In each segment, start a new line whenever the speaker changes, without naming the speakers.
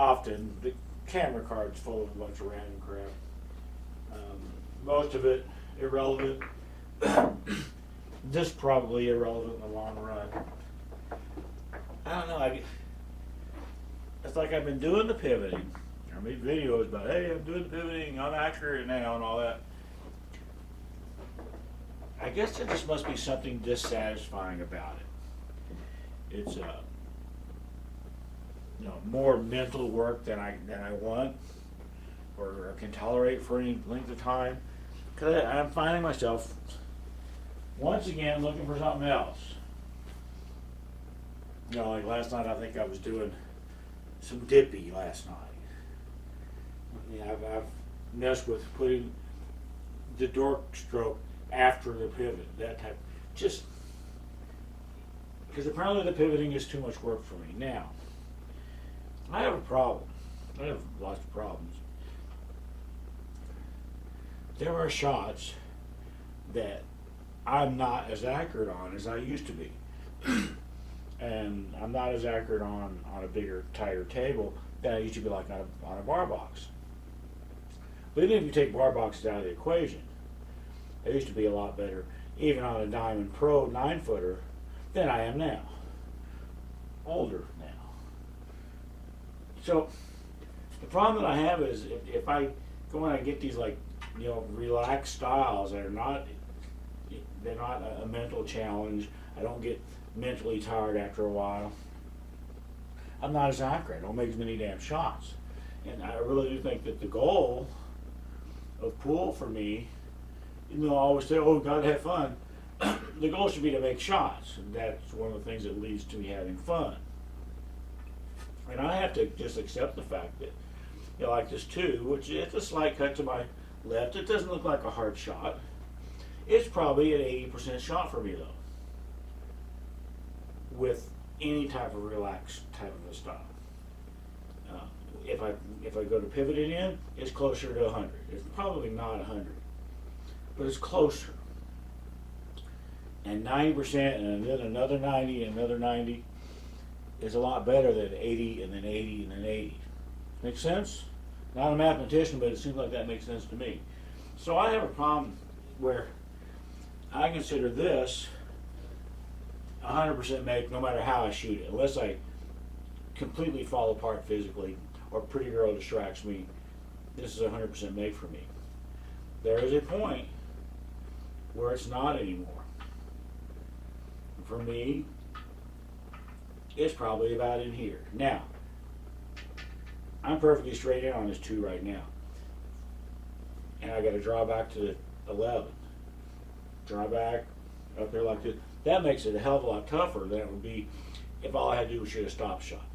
often. The camera card's full of a bunch of random crap. Most of it irrelevant. Just probably irrelevant in the long run. I don't know. It's like I've been doing the pivoting. I made videos about, hey, I'm doing the pivoting, I'm accurate now, and all that. I guess there just must be something dissatisfying about it. It's more mental work than I want or can tolerate for any length of time. Because I'm finding myself once again looking for something else. Like last night, I think I was doing some dippy last night. I've messed with putting the dork stroke after the pivot, that type. Just because apparently the pivoting is too much work for me. Now, I have a problem. I have lots of problems. There are shots that I'm not as accurate on as I used to be. And I'm not as accurate on a bigger, tighter table that I used to be like on a bar box. But even if you take bar boxes out of the equation, I used to be a lot better, even on a Diamond Pro 9-footer, than I am now. Older now. So the problem that I have is if I go and I get these relaxed styles that are not, they're not a mental challenge. I don't get mentally tired after a while. I'm not as accurate. I don't make as many damn shots. And I really do think that the goal of pool for me, I always say, oh, gotta have fun. The goal should be to make shots. And that's one of the things that leads to me having fun. And I have to just accept the fact that, like this too, which it's a slight cut to my left. It doesn't look like a hard shot. It's probably an 80% shot for me though, with any type of relaxed type of a style. If I go to pivot it in, it's closer to 100. It's probably not 100, but it's closer. And 90% and then another 90 and another 90 is a lot better than 80 and then 80 and then 80. Make sense? Not a mathematician, but it seems like that makes sense to me. So I have a problem where I consider this 100% make no matter how I shoot it, unless I completely fall apart physically or Pretty Girl distracts me. This is 100% make for me. There is a point where it's not anymore. For me, it's probably about in here. Now, I'm perfectly straight in on this 2 right now. And I got to draw back to the 11. Draw back up there like this. That makes it a hell of a lot tougher than it would be if all I had to do was shoot a stop shot.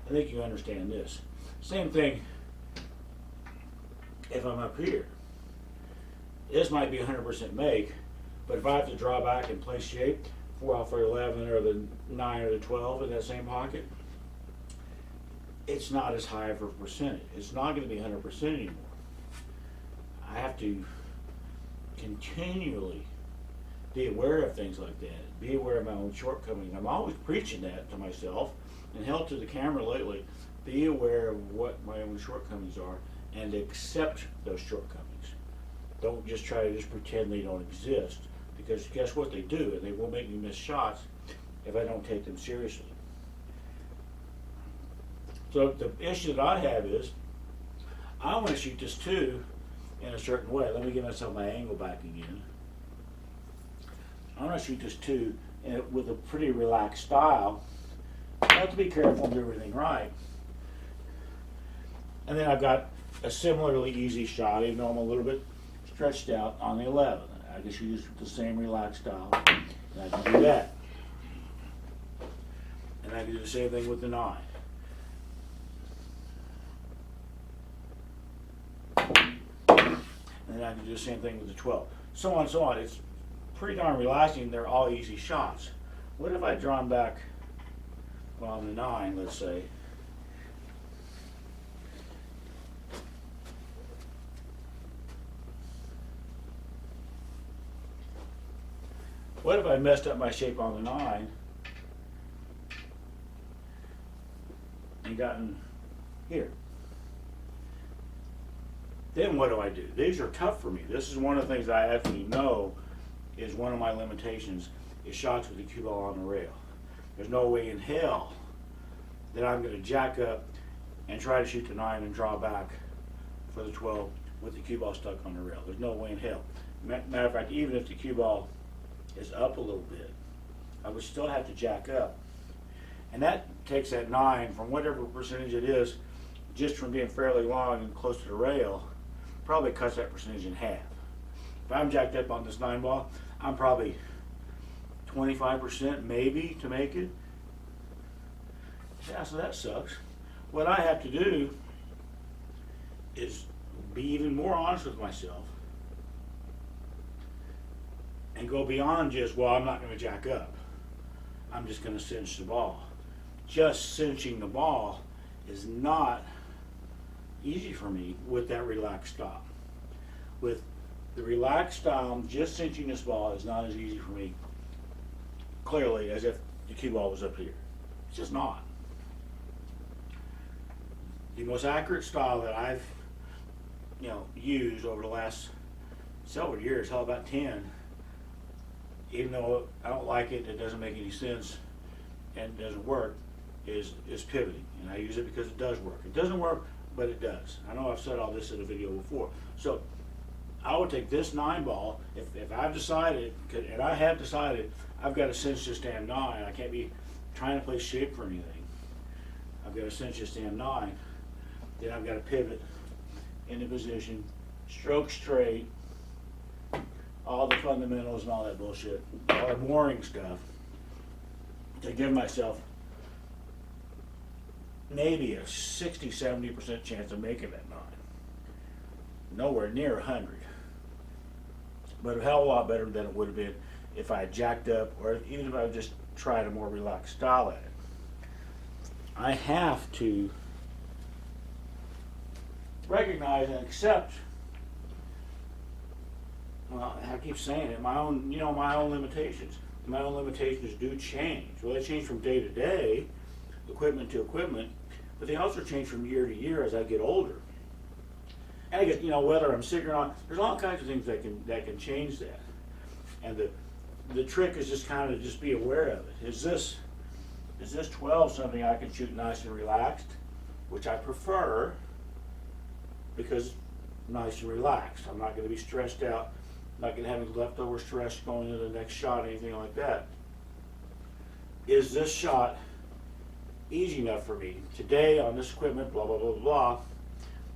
I think you understand this. Same thing if I'm up here. This might be 100% make, but if I have to draw back and play shape, 4 off for 11 or the 9 or the 12 in that same pocket, it's not as high of a percentage. It's not going to be 100% anymore. I have to continually be aware of things like that. Be aware of my own shortcomings. I'm always preaching that to myself and held to the camera lately. Be aware of what my own shortcomings are and accept those shortcomings. Don't just try to just pretend they don't exist, because guess what they do, and they will make me miss shots if I don't take them seriously. So the issue that I have is I want to shoot this 2 in a certain way. Let me get myself my angle back again. I want to shoot this 2 with a pretty relaxed style. I have to be careful and do everything right. And then I've got a similarly easy shot, even though I'm a little bit stretched out on the 11. I just use the same relaxed style, and I can do that. And I can do the same thing with the 9. And then I can do the same thing with the 12. So on, so on. It's pretty darn relaxing. They're all easy shots. What if I draw them back on the 9, let's say? What if I messed up my shape on the 9 and gotten here. Then what do? These are tough for me. This is one of the things I absolutely know is one of my limitations is shots with the cue ball on the rail. There's no way in hell that I'm going to jack up and try to shoot the 9 and draw back for the 12 with the cue ball stuck on the rail. There's no way in hell. Matter of fact, even if the cue ball is up a little bit, I would still have to jack up. And that takes that 9 from whatever percentage it is, just from being fairly long and close to the rail, probably cuts that percentage in half. If I'm jacked up on this 9 ball, I'm probably 25% maybe to make it. Yeah, so that sucks. What I have to do is be even more honest with myself and go beyond just, well, I'm not going to jack up. I'm just going to cinch the ball. Just cinching the ball is not easy for me with that relaxed style. With the relaxed style, just cinching this ball is not as easy for me, clearly, as if the cue ball was up here. It's just not. The most accurate style that I've used over the last several years, how about 10, even though I don't like it, it doesn't make any sense, and it doesn't work, is pivoting. And I use it because it does work. It doesn't work, but it does. I know I've said all this in a video before. So I would take this 9 ball, if I've decided, and I have decided, I've got to cinch this damn 9. I can't be trying to play shape for anything. I've got to cinch this damn 9. Then I've got to pivot into position, stroke straight, all the fundamentals and all that bullshit, all the boring stuff, to give myself maybe a 60-70% chance of making that 9. Nowhere near 100. But a hell of a lot better than it would have been if I had jacked up, or even if I just tried a more relaxed style at it. I have to recognize and accept, well, I keep saying it, my own limitations. My own limitations do change. Well, they change from day to day, equipment to equipment, but they also change from year to year as I get older. And I get, whether I'm sick or not, there's all kinds of things that can change that. And the trick is just kind of just be aware of it. Is this 12 something I can shoot nice and relaxed, which I prefer, because nice and relaxed. I'm not going to be stressed out. I'm not going to have any leftover stress going into the next shot, anything like that. Is this shot easy enough for me? Today on this equipment, blah, blah, blah, blah,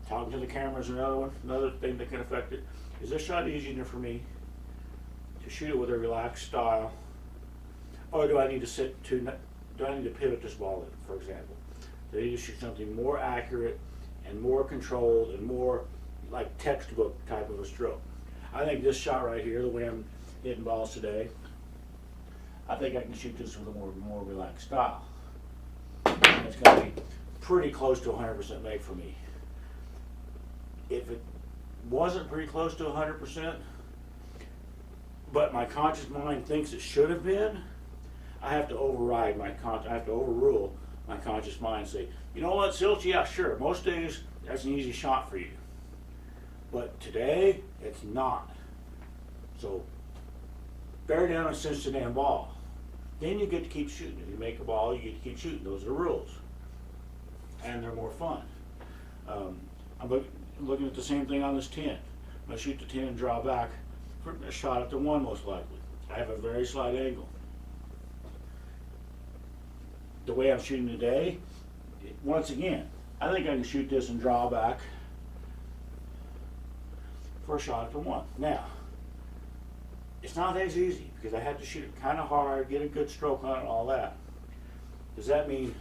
talking to the camera is another thing that can affect it. Is this shot easy enough for me to shoot it with a relaxed style? Or do I need to pivot this ball in, for example? Do I need to shoot something more accurate and more controlled and more like textbook type of a stroke? I think this shot right here, the way I'm hitting balls today, I think I can shoot this with a more relaxed style. And it's going to be pretty close to 100% make for me. If it wasn't pretty close to 100%, but my conscious mind thinks it should have been, I have to override I have to overrule my conscious mind and say, you know what, Silch, yeah, sure, most days that's an easy shot for you. But today, it's not. So, bear down and cinch the damn ball. Then you get to keep shooting. If you make a ball, you get to keep shooting. Those are the rules. And they're more fun. I'm looking at the same thing on this 10. I'm going to shoot the 10 and draw back for a shot at the 1 most likely. I have a very slight angle. The way I'm shooting today, once again, I think I can shoot this and draw back for a shot at the 1. Now, it's not as easy because I have to shoot it kind of hard, get a good stroke on it, and all that. Does that mean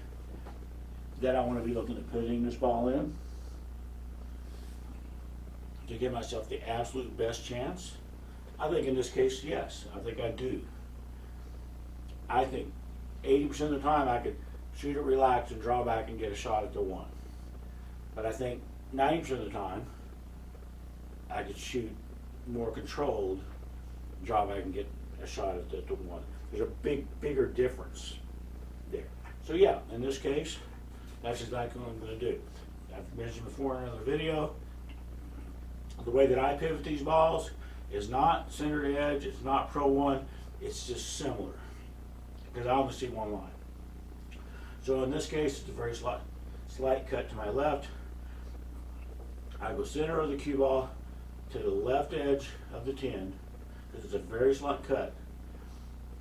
that I want to be looking at putting this ball in to give myself the absolute best chance? I think in this case, yes. I think I do. I think 80% of the time I could shoot it relaxed and draw back and get a shot at the 1. But I think 90% of the time I could shoot more controlled, draw back and get a shot at the 1. There's a bigger difference there. So yeah, in this case, that's exactly what I'm going to do. I've mentioned before in another video, the way that I pivot these balls is not center edge, it's not Pro 1, it's just similar, because I only see one line. So in this case, it's a very slight cut to my left. I go center of the cue ball to the left edge of the tin, because it's a very slight cut.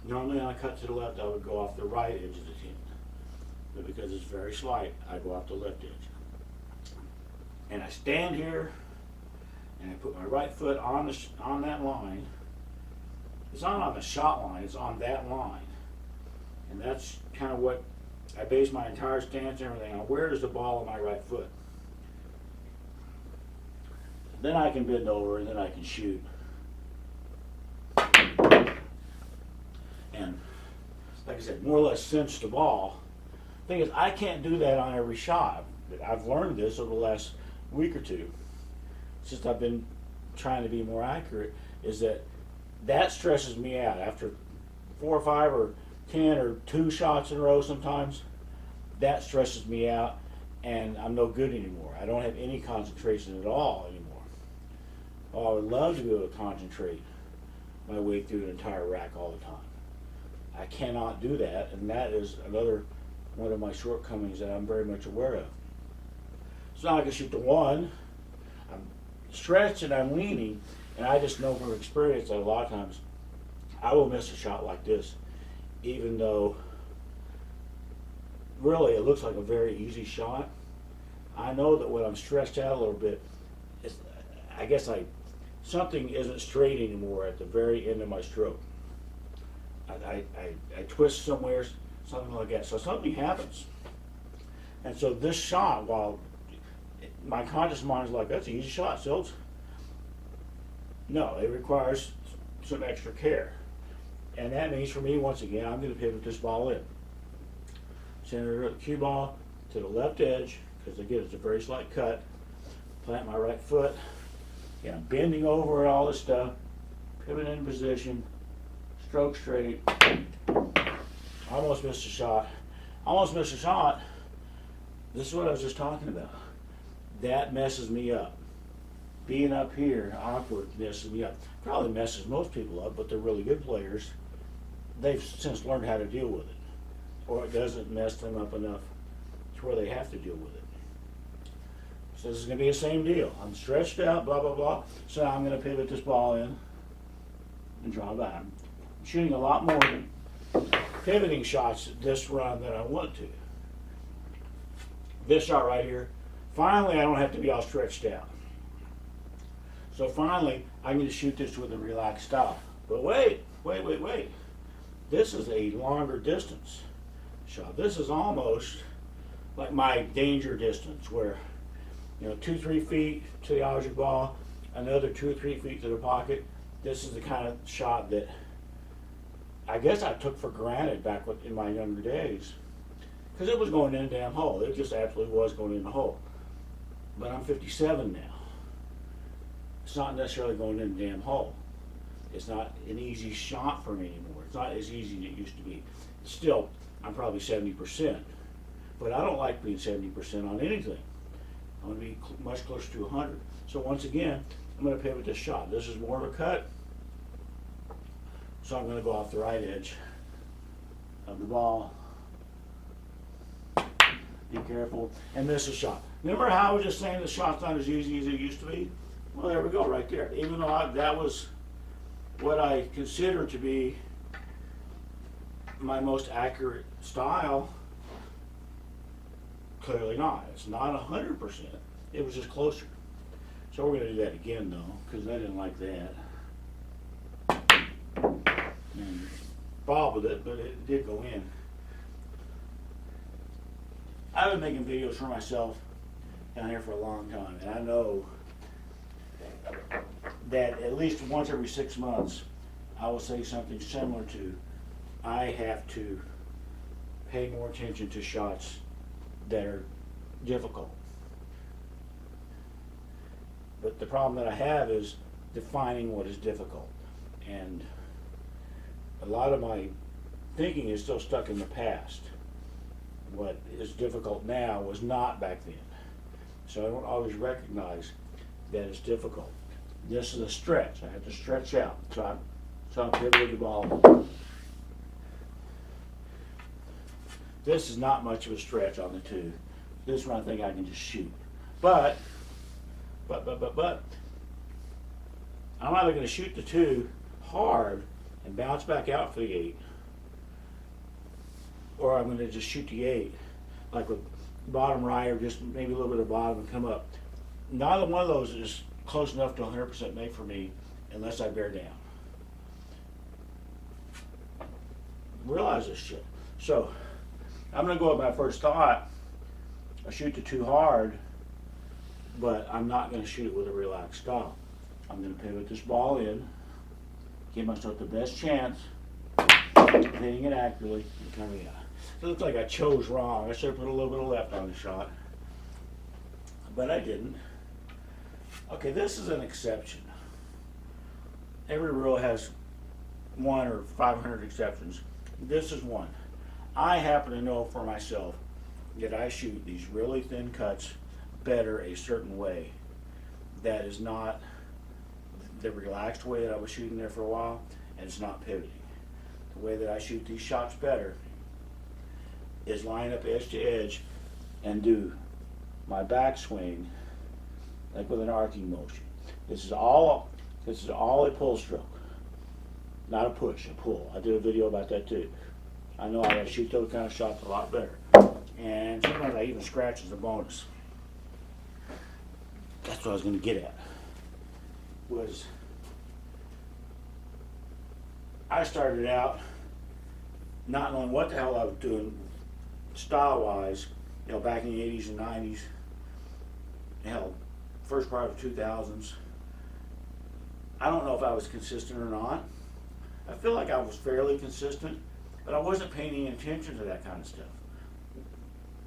Normally when I cut to the left, I would go off the right edge of the tin. But because it's very slight, I go off the left edge. And I stand here, and I put my right foot on that line. It's not on the shot line, it's on that line. And that's kind of what I base my entire stance and everything on. Where is the ball on my right foot? Then I can bend over and then I can shoot. And like I said, more or less cinch the ball. The thing is, I can't do that on every shot. I've learned this over the last week or two, since I've been trying to be more accurate, is that stresses me out. After 4 or 5 or 10 or 2 shots in a row sometimes, that stresses me out and I'm no good anymore. I don't have any concentration at all anymore. Oh, I would love to be able to concentrate my way through an entire rack all the time. I cannot do that, and that is another one of my shortcomings that I'm very much aware of. So now I can shoot the 1, I'm stretched and I'm leaning, and I just know from experience that a lot of times I will miss a shot like this, even though really it looks like a very easy shot. I know that when I'm stretched out a little bit, I guess something isn't straight anymore at the very end of my stroke. I twist somewhere, something like that. So something happens. And so this shot, while my conscious mind is like, that's an easy shot, Sills. No, it requires some extra care. And that means for me, once again, I'm going to pivot this ball in. Center of the cue ball to the left edge, because again, it's a very slight cut. Plant my right foot. Yeah, I'm bending over and all this stuff. Pivot in position. Stroke straight. Almost missed a shot. Almost missed a shot. This is what I was just talking about. That messes me up. Being up here, awkward, messes me up. Probably messes most people up, but they're really good players. They've since learned how to deal with it. Or it doesn't mess them up enough to where they have to deal with it. So this is going to be the same deal. I'm stretched out, blah, blah, blah. So now I'm going to pivot this ball in and draw back. I'm shooting a lot more pivoting shots this run than I want to. This shot right here, finally I don't have to be all stretched out. So finally I can just shoot this with a relaxed style. But wait. This is a longer distance shot. This is almost like my danger distance, where 2-3 feet to the object ball, another 2 or 3 feet to the pocket. This is the kind of shot that I guess I took for granted back in my younger days, because it was going in a damn hole. It just absolutely was going in the hole. But I'm 57 now. It's not necessarily going in the damn hole. It's not an easy shot for me anymore. It's not as easy as it used to be. Still, I'm probably 70%. But I don't like being 70% on anything. I want to be much closer to 100. So once again, I'm going to pivot this shot. This is more of a cut. So I'm going to go off the right edge of the ball. Be careful. And miss a shot. Remember how I was just saying the shot's not as easy as it used to be? Well, there we go, right there. Even though that was what I consider to be my most accurate style, clearly not. It's not 100%. It was just closer. So we're going to do that again, though, because I didn't like that. And bobbled it, but it did go in. I've been making videos for myself down here for a long time, and I know that at least once every 6 months I will say something similar to, I have to pay more attention to shots that are difficult. But the problem that I have is defining what is difficult, and a lot of my thinking is still stuck in the past. What is difficult now was not back then. so I don't always recognize that it's difficult. This is a stretch. I have to stretch out. So I'm pivoting the ball. This is not much of a stretch on the 2. This one I think I can just shoot. But, I'm either going to shoot the 2 hard and bounce back out for the 8, or I'm going to just shoot the 8, like with bottom right or just maybe a little bit of bottom and come up. Neither one of those is close enough to 100% make for me unless I bear down. Realize this shit. So, I'm going to go with my first thought. I shoot the 2 hard, but I'm not going to shoot it with a relaxed style. I'm going to pivot this ball in, give myself the best chance of hitting it accurately and coming out. It looks like I chose wrong. I should have put a little bit of left on the shot, but I didn't. Okay, this is an exception. Every rule has 1 or 500 exceptions. This is one. I happen to know for myself that I shoot these really thin cuts better a certain way that is not the relaxed way that I was shooting there for a while, and it's not pivoting. The way that I shoot these shots better is line up edge to edge and do my backswing like with an arcing motion. This is all a pull stroke, not a push, a pull. I did a video about that too. I know I gotta shoot those kind of shots a lot better. And sometimes I even scratch as a bonus. That's what I was gonna get at. Was I started out not knowing what the hell I was doing style-wise, back in the 80s and 90s, hell, first part of the 2000s. I don't know if I was consistent or not. I feel like I was fairly consistent, but I wasn't paying any attention to that kind of stuff.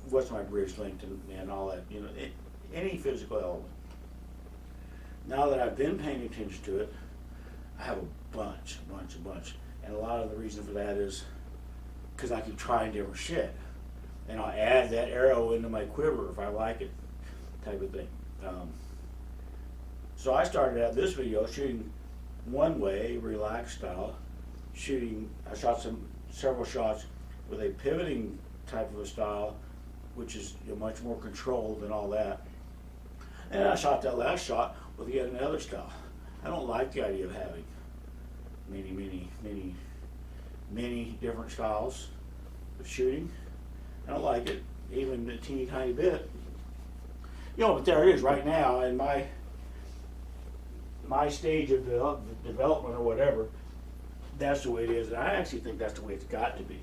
What's my bridge length and all that, any physical element. Now that I've been paying attention to it, I have a bunch. And a lot of the reason for that is because I keep trying different shit. And I'll add that arrow into my quiver if I like it, type of thing. So I started out this video shooting one way, relaxed style. I shot several shots with a pivoting type of a style, which is much more controlled and all that. And I shot that last shot with yet another style. I don't like the idea of having many different styles of shooting. I don't like it, even a teeny tiny bit. But there it is right now in my stage of development or whatever. That's the way it is, and I actually think that's the way it's got to be.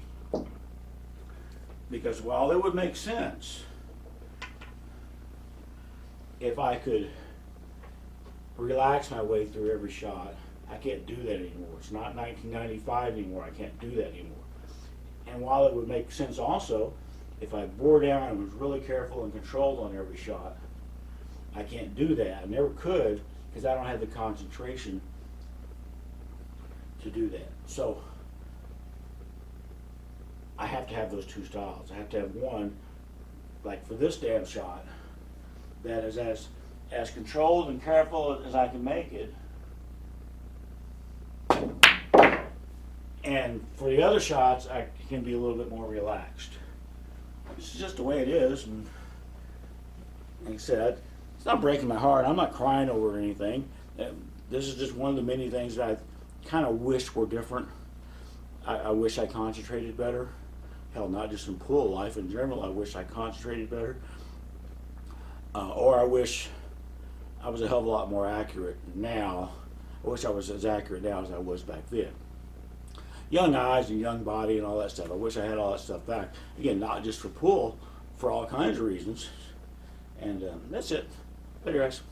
Because while it would make sense if I could relax my way through every shot, I can't do that anymore. It's not 1995 anymore. I can't do that anymore. And while it would make sense also, if I bore down and was really careful and controlled on every shot, I can't do that. I never could because I don't have the concentration to do that. So I have to have those 2 styles. I have to have one, like for this damn shot, that is as controlled and careful as I can make it. And for the other shots, I can be a little bit more relaxed. This is just the way it is. And like I said, it's not breaking my heart. I'm not crying over anything. This is just one of the many things that I kind of wish were different. I wish I concentrated better. Hell, not just in pool life in general. I wish I concentrated better. Or I wish I was a hell of a lot more accurate now. I wish I was as accurate now as I was back then. Young eyes and young body and all that stuff. I wish I had all that stuff back. Again, not just for pool, for all kinds of reasons. And that's it. Later, guys.